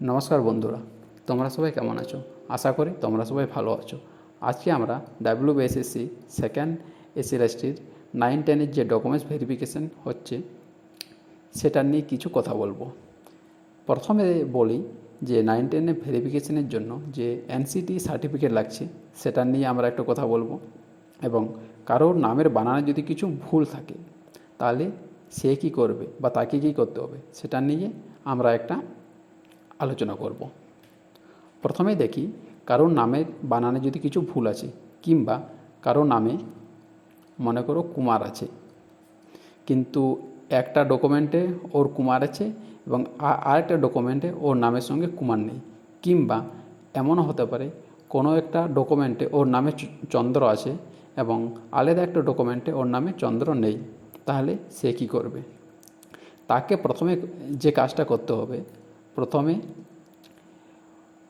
নমস্কার বন্ধুরা, তোমরা সবাই কেমন আছো? আশা করি তোমরা সবাই ভালো আছো। আজকে আমরা WBSSC সেকেন্ড SLSTর 9-10-এর যে ডকুমেন্টস ভেরিফিকেশন হচ্ছে সেটা নিয়ে কিছু কথা বলবো। প্রথমে বলি যে 9-10-এর ভেরিফিকেশনের জন্য যে NCT সার্টিফিকেট লাগছে সেটা নিয়ে আমরা একটা কথা বলবো, এবং কারোর নামের বানানে যদি কিছু ভুল থাকে তাহলে সে কী করবে বা তাকে কী করতে হবে সেটা নিয়ে আমরা একটা আলোচনা করব। প্রথমেই দেখি কারোর নামের বানানে যদি কিছু ভুল আছে, কিংবা কারোর নামে মনে করো কুমার আছে কিন্তু একটা ডকুমেন্টে ওর কুমার আছে এবং আরেকটা ডকুমেন্টে ওর নামের সঙ্গে কুমার নেই, কিংবা এমনও হতে পারে কোনো একটা ডকুমেন্টে ওর নামে চন্দ্র আছে এবং আলাদা একটা ডকুমেন্টে ওর নামে চন্দ্র নেই। তাহলে সে কী করবে? তাকে প্রথমে যে কাজটা করতে হবে, প্রথমে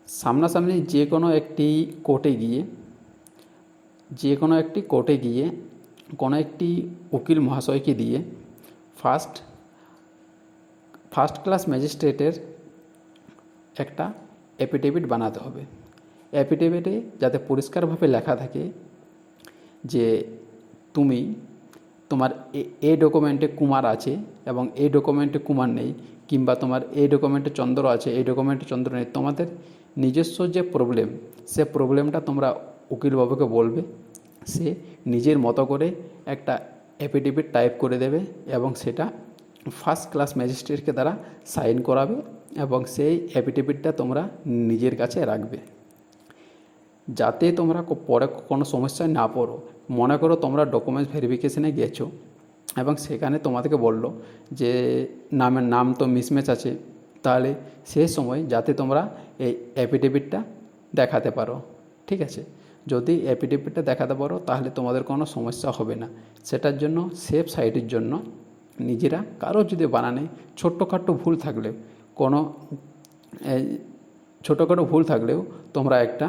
সামনাসামনি যে কোনো একটি কোর্টে গিয়ে কোনো একটি উকিল মহাশয়কে দিয়ে ফার্স্ট ক্লাস ম্যাজিস্ট্রেটের একটা অ্যাফিডেভিট বানাতে হবে। অ্যাফিডেভিটে যাতে পরিষ্কারভাবে লেখা থাকে যে তোমার এই ডকুমেন্টে কুমার আছে এবং এই ডকুমেন্টে কুমার নেই, কিংবা তোমার এই ডকুমেন্টে চন্দ্র আছে এই ডকুমেন্টে চন্দ্র নেই। তোমাদের নিজস্ব যে প্রবলেম, সে প্রবলেমটা তোমরা উকিলবাবুকে বলবে, সে নিজের মতো করে একটা অ্যাফিডেভিট টাইপ করে দেবে এবং সেটা ফার্স্ট ক্লাস ম্যাজিস্ট্রেটকে দ্বারা সাইন করাবে এবং সেই অ্যাফিডেভিটটা তোমরা নিজের কাছে রাখবে, যাতে তোমরা পরে কোনো সমস্যায় না পড়ো। মনে করো তোমরা ডকুমেন্টস ভেরিফিকেশনে গেছো এবং সেখানে তোমাদেরকে বললো যে নাম তো মিসম্যাচ আছে, তাহলে সেই সময় যাতে তোমরা এই অ্যাফিডেভিটটা দেখাতে পারো। ঠিক আছে, যদি অ্যাফিডেভিটটা দেখাতে পারো তাহলে তোমাদের কোনো সমস্যা হবে না। সেটার জন্য সেফ সাইডের জন্য নিজেরা কারো যদি বানানে ছোট্টখাটো ভুল থাকলেও তোমরা একটা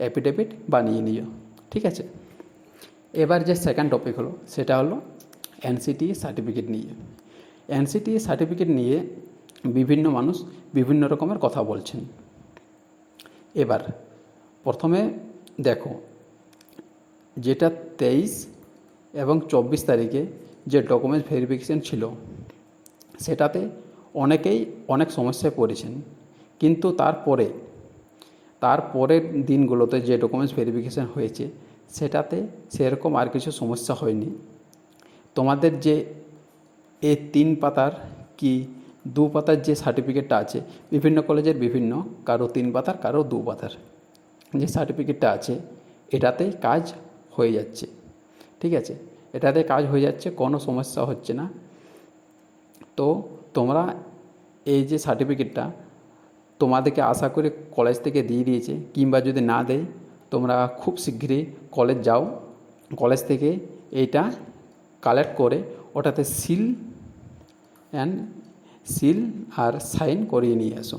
অ্যাফিডেভিট বানিয়ে নিও। ঠিক আছে, এবার যে সেকেন্ড টপিক হলো সেটা হলো NCT সার্টিফিকেট নিয়ে। NCT সার্টিফিকেট নিয়ে বিভিন্ন মানুষ বিভিন্ন রকমের কথা বলছেন। এবার প্রথমে দেখো, যেটা 23 এবং 24 তারিখে যে ডকুমেন্টস ভেরিফিকেশন ছিল সেটাতে অনেকেই অনেক সমস্যায় পড়েছেন, কিন্তু তারপরের দিনগুলোতে যে ডকুমেন্টস ভেরিফিকেশন হয়েছে সেটাতে সেরকম আর কিছু সমস্যা হয়নি। তোমাদের যে এই 3 পাতার কি 2 পাতার যে সার্টিফিকেটটা আছে, বিভিন্ন কলেজের বিভিন্ন, কারো 3 পাতার কারো 2 পাতার যে সার্টিফিকেটটা আছে, এটাতে কাজ হয়ে যাচ্ছে। ঠিক আছে, এটাতে কাজ হয়ে যাচ্ছে, কোনো সমস্যা হচ্ছে না। তো তোমরা এই যে সার্টিফিকেটটা তোমাদেরকে আশা করে কলেজ থেকে দিয়ে দিয়েছে, কিংবা যদি না দেয় তোমরা খুব শীঘ্রই কলেজ যাও, কলেজ থেকে এইটা কালেক্ট করে ওটাতে সিল আর সাইন করিয়ে নিয়ে আসো।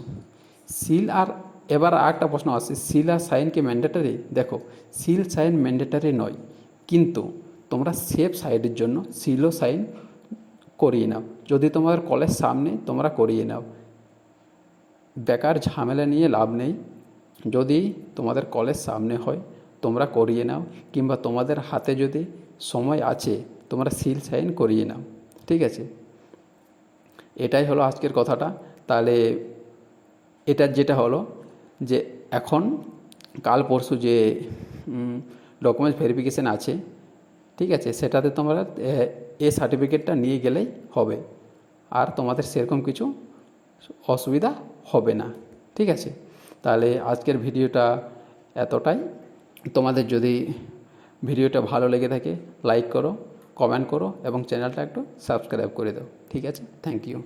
এবার আরেকটা প্রশ্ন আসছে, সিল আর সাইন কি ম্যান্ডেটারি? দেখো, সিল সাইন ম্যান্ডেটারি নয়, কিন্তু তোমরা সেফ সাইডের জন্য সিল ও সাইন করিয়ে নাও। যদি তোমাদের কলেজ সামনে তোমরা করিয়ে নাও, বেকার ঝামেলা নিয়ে লাভ নেই। যদি তোমাদের কলেজ সামনে হয় তোমরা করিয়ে নাও, কিংবা তোমাদের হাতে যদি সময় আছে তোমরা সিল সাইন করিয়ে নাও। ঠিক আছে, এটাই হলো আজকের কথাটা। তাহলে এটার যেটা হলো যে এখন কাল পরশু যে ডকুমেন্টস ভেরিফিকেশান আছে, ঠিক আছে, সেটাতে তোমরা এই সার্টিফিকেটটা নিয়ে গেলেই হবে, আর তোমাদের সেরকম কিছু অসুবিধা হবে না। ঠিক আছে, তাহলে আজকের ভিডিওটা এতটাই। তোমাদের যদি ভিডিওটা ভালো লেগে থাকে লাইক করো, কমেন্ট করো এবং চ্যানেলটা একটু সাবস্ক্রাইব করে দাও। ঠিক আছে, থ্যাংক ইউ।